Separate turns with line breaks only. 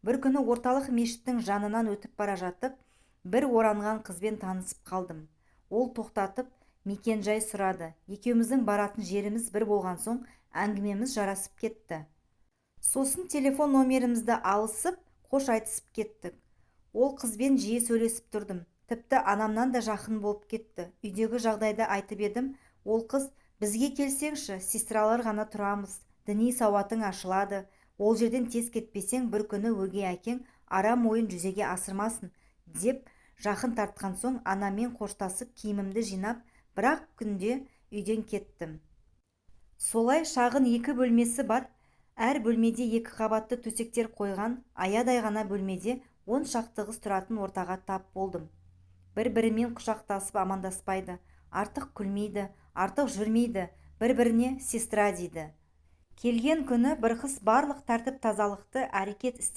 Бір күні орталық мешіттің жанынан өтіп бара жатып, бір оранған қызбен танысып қалдым. Ол тоқтатып, мекен-жай сұрады. Екеуміздің баратын жеріміз бір болған соң, әңгімеміз жарасып кетті. Сосын телефон номерімізді алысып, қош айтысып кеттік. Ол қызбен жиі сөйлесіп тұрдым. Тіпті анамнан да жақын болып кетті. Үйдегі жағдайды айтып едім. Ол қыз, бізге келсеңші, сестралар ғана тұрамыз, діни сауатың ашылады. Ол жерден тез кетпесең, бір күні өгей әкең арам ойын жүзеге асырмасын, деп жақын тартқан соң анамен қоштасып киімімді жинап, бірақ күнде үйден кеттім. Солай шағын 2 бөлмесі бар, әр бөлмеде 2 қабатты төсектер қойған, аядай ғана бөлмеде 10 шақты қыз тұратын ортаға тап болдым. Бір-бірімен құшақтасып амандаспайды, артық күлмейді, артық жүрмейді, бір-біріне сестра дейді. Келген күні бір қыз барлық тәртіп тазалықты әрекет істерін